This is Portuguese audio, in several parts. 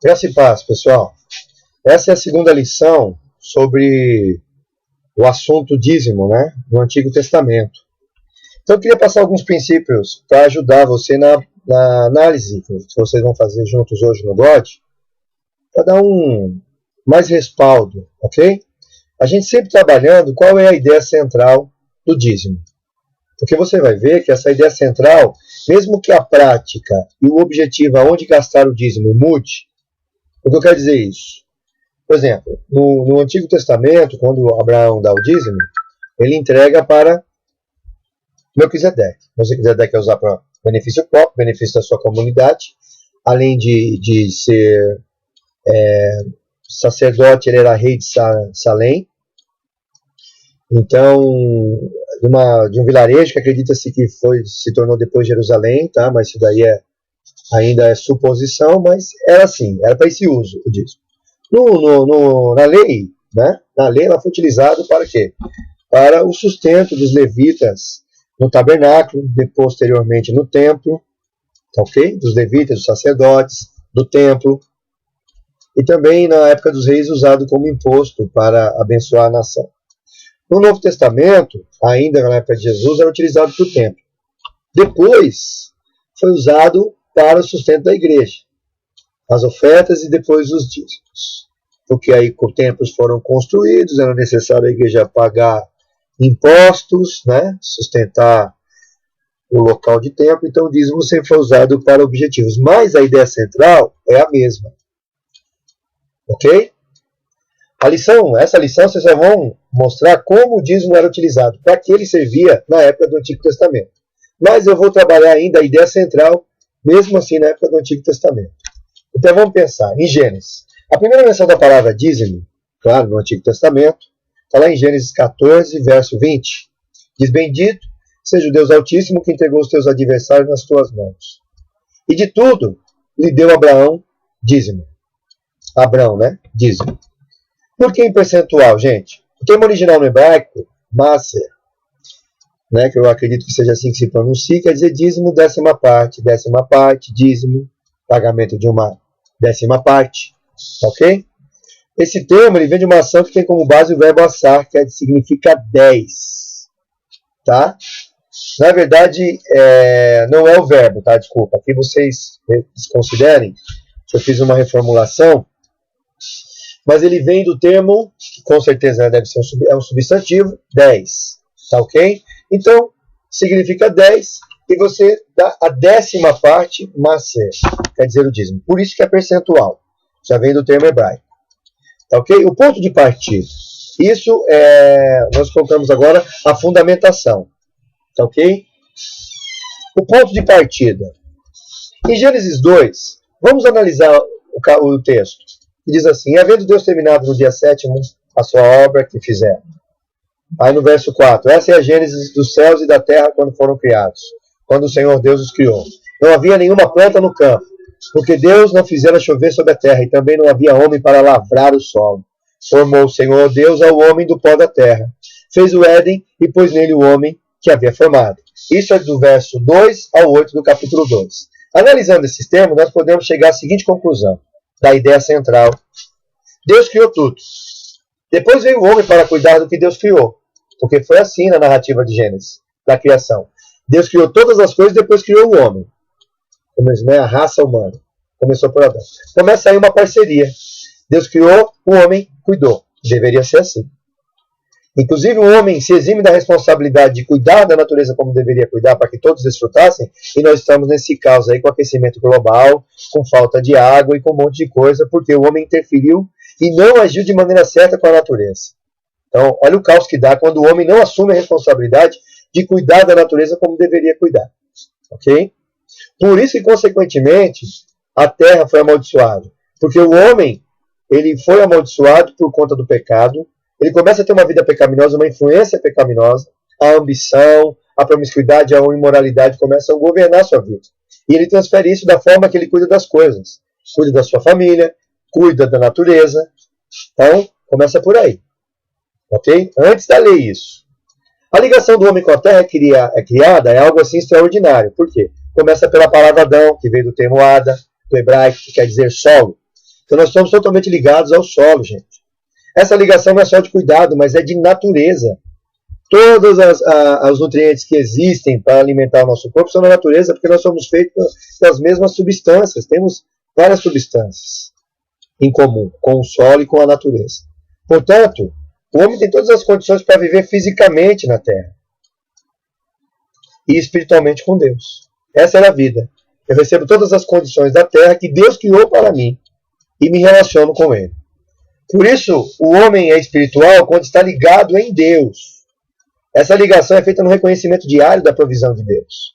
Graça e paz, pessoal. Essa é a segunda lição sobre o assunto dízimo, né, no Antigo Testamento. Então eu queria passar alguns princípios para ajudar você na análise que vocês vão fazer juntos hoje no God, para dar mais respaldo, ok? A gente sempre trabalhando qual é a ideia central do dízimo. Porque você vai ver que essa ideia central, mesmo que a prática e o objetivo aonde gastar o dízimo mude, o que eu quero dizer é isso? Por exemplo, no Antigo Testamento, quando Abraão dá o dízimo, ele entrega para Melquisedeque. Melquisedeque é usar para benefício próprio, benefício da sua comunidade, além de ser sacerdote, ele era rei de Salém. Então, de um vilarejo que acredita-se que se tornou depois Jerusalém, tá? Mas isso daí ainda é suposição, mas era assim, era para esse uso o dízimo. Na lei, né? Na lei ela foi utilizada para quê? Para o sustento dos levitas no tabernáculo, posteriormente no templo, ok? Dos levitas, dos sacerdotes, do templo, e também na época dos reis usado como imposto para abençoar a nação. No Novo Testamento, ainda na época de Jesus, era utilizado para o templo. Depois foi usado para o sustento da igreja, as ofertas e depois os dízimos. Porque aí templos foram construídos, era necessário a igreja pagar impostos, né, sustentar o local de templo, então o dízimo sempre foi usado para objetivos. Mas a ideia central é a mesma. Ok? Essa lição vocês só vão mostrar como o dízimo era utilizado, para que ele servia na época do Antigo Testamento. Mas eu vou trabalhar ainda a ideia central, mesmo assim na época do Antigo Testamento. Então vamos pensar em Gênesis. A primeira menção da palavra dízimo, claro, no Antigo Testamento, está lá em Gênesis 14, verso 20. Diz: bendito seja o Deus Altíssimo que entregou os teus adversários nas tuas mãos. E de tudo lhe deu Abraão dízimo. Abrão, né? Dízimo. Por que em percentual, gente? O termo original no hebraico, maser, né, que eu acredito que seja assim que se pronuncia, quer dizer dízimo, décima parte, dízimo, pagamento de uma décima parte, ok? Esse termo ele vem de uma ação que tem como base o verbo assar, que significa 10, tá? Na verdade, não é o verbo, tá? Desculpa, aqui vocês considerem que eu fiz uma reformulação, mas ele vem do termo, que com certeza deve ser um substantivo, 10, tá ok? Então, significa 10, e você dá a décima parte, maser, quer dizer o dízimo. Por isso que é percentual, já vem do termo hebraico. Tá ok? O ponto de partida. Isso nós colocamos agora a fundamentação. Tá ok? O ponto de partida. Em Gênesis 2, vamos analisar o texto. Que diz assim: havendo Deus terminado no dia 7º a sua obra que fizeram. Aí no verso 4, essa é a gênese dos céus e da terra quando foram criados, quando o Senhor Deus os criou. Não havia nenhuma planta no campo, porque Deus não fizera chover sobre a terra, e também não havia homem para lavrar o solo. Formou o Senhor Deus ao homem do pó da terra. Fez o Éden e pôs nele o homem que havia formado. Isso é do verso 2 ao 8 do capítulo 2. Analisando esses termos, nós podemos chegar à seguinte conclusão da ideia central. Deus criou tudo. Depois veio o homem para cuidar do que Deus criou. Porque foi assim na narrativa de Gênesis, da criação. Deus criou todas as coisas e depois criou o homem. A raça humana. Começou por Adão. Começa aí uma parceria. Deus criou, o homem cuidou. Deveria ser assim. Inclusive o homem se exime da responsabilidade de cuidar da natureza como deveria cuidar para que todos desfrutassem, e nós estamos nesse caos aí com aquecimento global, com falta de água e com um monte de coisa, porque o homem interferiu e não agiu de maneira certa com a natureza. Então, olha o caos que dá quando o homem não assume a responsabilidade de cuidar da natureza como deveria cuidar. Ok? Por isso que, consequentemente, a terra foi amaldiçoada. Porque o homem, ele foi amaldiçoado por conta do pecado. Ele começa a ter uma vida pecaminosa, uma influência pecaminosa. A ambição, a promiscuidade, a imoralidade começam a governar a sua vida. E ele transfere isso da forma que ele cuida das coisas. Cuida da sua família, cuida da natureza. Então, começa por aí. Ok? Antes da lei isso. A ligação do homem com a terra criada é algo assim extraordinário. Por quê? Começa pela palavra Adão, que veio do termo Ada, do hebraico, que quer dizer solo. Então nós estamos totalmente ligados ao solo, gente. Essa ligação não é só de cuidado, mas é de natureza. Todos os nutrientes que existem para alimentar o nosso corpo são da natureza, porque nós somos feitos das mesmas substâncias. Temos várias substâncias em comum com o solo e com a natureza. Portanto, o homem tem todas as condições para viver fisicamente na Terra e espiritualmente com Deus. Essa é a vida. Eu recebo todas as condições da Terra que Deus criou para mim e me relaciono com Ele. Por isso, o homem é espiritual quando está ligado em Deus. Essa ligação é feita no reconhecimento diário da provisão de Deus.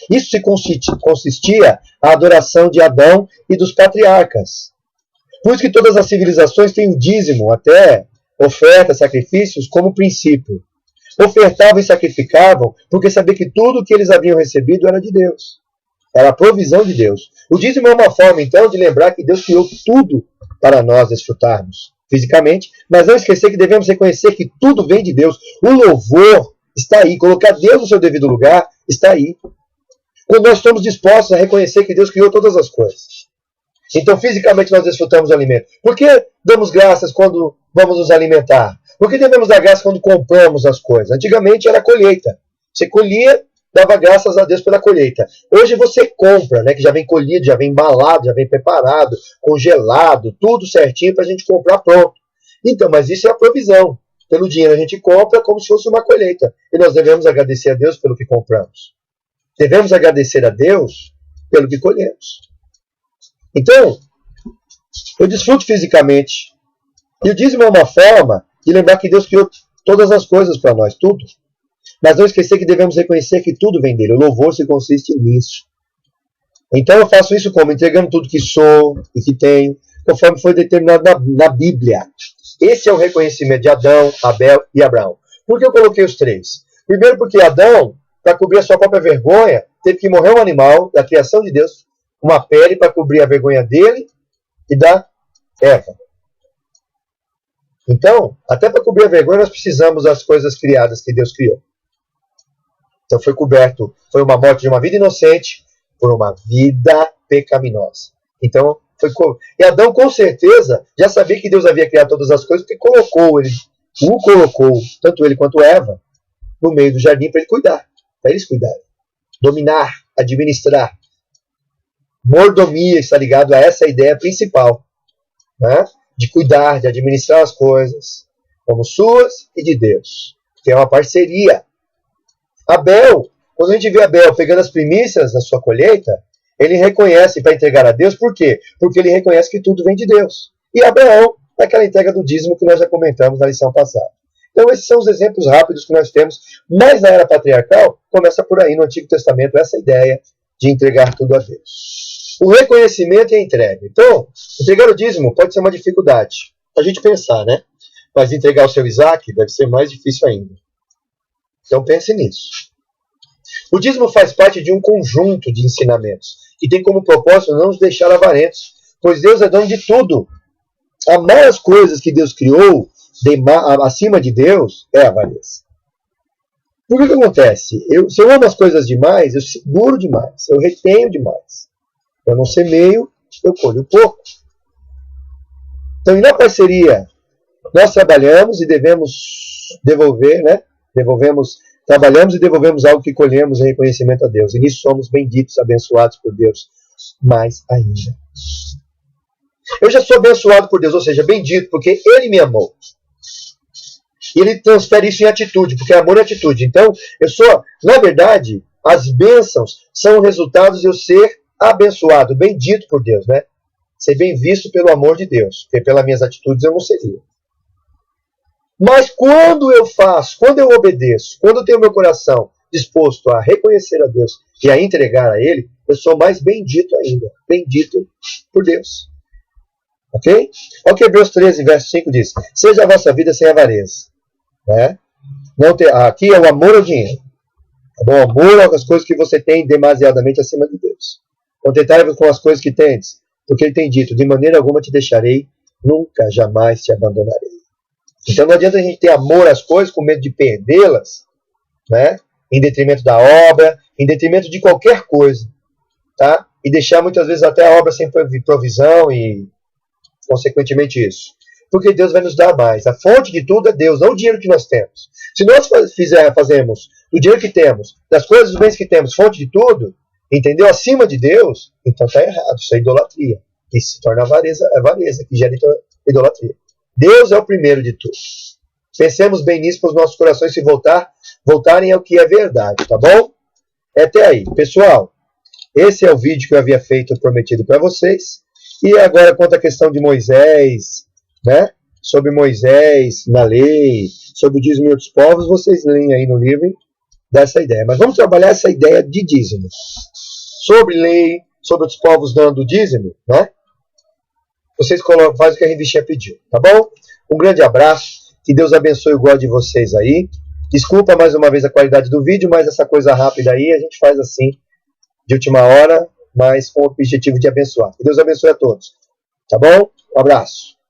Isso se consistia a adoração de Adão e dos patriarcas. Por isso que todas as civilizações têm o dízimo, até ofertas, sacrifícios, como princípio. Ofertavam e sacrificavam porque sabiam que tudo que eles haviam recebido era de Deus. Era a provisão de Deus. O dízimo é uma forma, então, de lembrar que Deus criou tudo para nós desfrutarmos fisicamente, mas não esquecer que devemos reconhecer que tudo vem de Deus. O louvor está aí. Colocar Deus no seu devido lugar está aí. Quando nós estamos dispostos a reconhecer que Deus criou todas as coisas. Então, fisicamente, nós desfrutamos o alimento. Por que damos graças quando vamos nos alimentar? Por que devemos dar graças quando compramos as coisas? Antigamente era colheita. Você colhia, dava graças a Deus pela colheita. Hoje você compra, né, que já vem colhido, já vem embalado, já vem preparado, congelado, tudo certinho para a gente comprar pronto. Então, mas isso é a provisão. Pelo dinheiro a gente compra como se fosse uma colheita. E nós devemos agradecer a Deus pelo que compramos. Devemos agradecer a Deus pelo que colhemos. Então, eu desfruto fisicamente. E o dízimo é uma forma de lembrar que Deus criou todas as coisas para nós, tudo. Mas não esquecer que devemos reconhecer que tudo vem dele. O louvor se consiste nisso. Então eu faço isso como? Entregando tudo que sou e que tenho, conforme foi determinado na Bíblia. Esse é o reconhecimento de Adão, Abel e Abraão. Por que eu coloquei os três? Primeiro porque Adão, para cobrir a sua própria vergonha, teve que morrer um animal da criação de Deus, uma pele para cobrir a vergonha dele e da Eva. Então, até para cobrir a vergonha, nós precisamos das coisas criadas que Deus criou. Então foi coberto, foi uma morte de uma vida inocente por uma vida pecaminosa. Então, e Adão com certeza já sabia que Deus havia criado todas as coisas, porque o colocou, tanto ele quanto Eva, no meio do jardim para ele cuidar, para eles cuidarem. Dominar, administrar. Mordomia está ligado a essa ideia principal, né? De cuidar, de administrar as coisas, como suas e de Deus, que é uma parceria. Abel, quando a gente vê Abel pegando as primícias da sua colheita, ele reconhece para entregar a Deus, por quê? Porque ele reconhece que tudo vem de Deus. E Abraão, naquela entrega do dízimo que nós já comentamos na lição passada. Então esses são os exemplos rápidos que nós temos, mas na era patriarcal, começa por aí no Antigo Testamento essa ideia de entregar tudo a Deus. O reconhecimento e a entrega. Então, entregar o dízimo pode ser uma dificuldade. A gente pensar, né? Mas entregar o seu Isaac deve ser mais difícil ainda. Então pense nisso. O dízimo faz parte de um conjunto de ensinamentos que tem como propósito não nos deixar avarentos, pois Deus é dono de tudo. Amar as coisas que Deus criou acima de Deus é avareza. Por que acontece? Se eu amo as coisas demais, eu seguro demais, eu retenho demais. Eu não semeio, eu colho pouco. Então, e na parceria, nós trabalhamos e devemos devolver, né? Trabalhamos e devolvemos algo que colhemos em reconhecimento a Deus. E nisso somos benditos, abençoados por Deus. Mais ainda. Eu já sou abençoado por Deus, ou seja, bendito, porque Ele me amou. E Ele transfere isso em atitude, porque amor é atitude. Então, na verdade, as bênçãos são resultados de eu ser abençoado, bendito por Deus, né? Ser bem visto pelo amor de Deus, porque pelas minhas atitudes eu não seria. Mas quando eu faço, quando eu obedeço, quando eu tenho meu coração disposto a reconhecer a Deus e a entregar a Ele, eu sou mais bendito ainda. Bendito por Deus. Ok? Olha o que Hebreus 13, verso 5 diz. Seja a vossa vida sem avareza. Né? Aqui é o amor ao dinheiro. Tá bom? Amor às coisas que você tem demasiadamente acima de Deus. Contentai-vos com as coisas que tendes, porque Ele tem dito, de maneira alguma te deixarei, nunca, jamais te abandonarei. Então não adianta a gente ter amor às coisas com medo de perdê-las, né? Em detrimento da obra, em detrimento de qualquer coisa, tá? E deixar muitas vezes até a obra sem provisão e consequentemente isso. Porque Deus vai nos dar mais. A fonte de tudo é Deus, não o dinheiro que nós temos. Se nós fazemos do dinheiro que temos, das coisas, dos bens que temos, fonte de tudo, entendeu? Acima de Deus, então está errado. Isso é idolatria. Isso se torna avareza, que gera idolatria. Deus é o primeiro de tudo. Pensemos bem nisso para os nossos corações se voltarem ao que é verdade, tá bom? É até aí. Pessoal, esse é o vídeo que eu havia feito prometido para vocês. E agora, quanto à questão de Moisés, né? Sobre Moisés na lei, sobre o dízimo e outros povos, vocês leem aí no livro dessa ideia. Mas vamos trabalhar essa ideia de dízimo. Sobre lei, sobre outros povos dando dízimo, né? Vocês fazem o que a revistinha pediu, tá bom? Um grande abraço. Que Deus abençoe o gosto de vocês aí. Desculpa mais uma vez a qualidade do vídeo, mas essa coisa rápida aí a gente faz assim, de última hora, mas com o objetivo de abençoar. Que Deus abençoe a todos. Tá bom? Um abraço.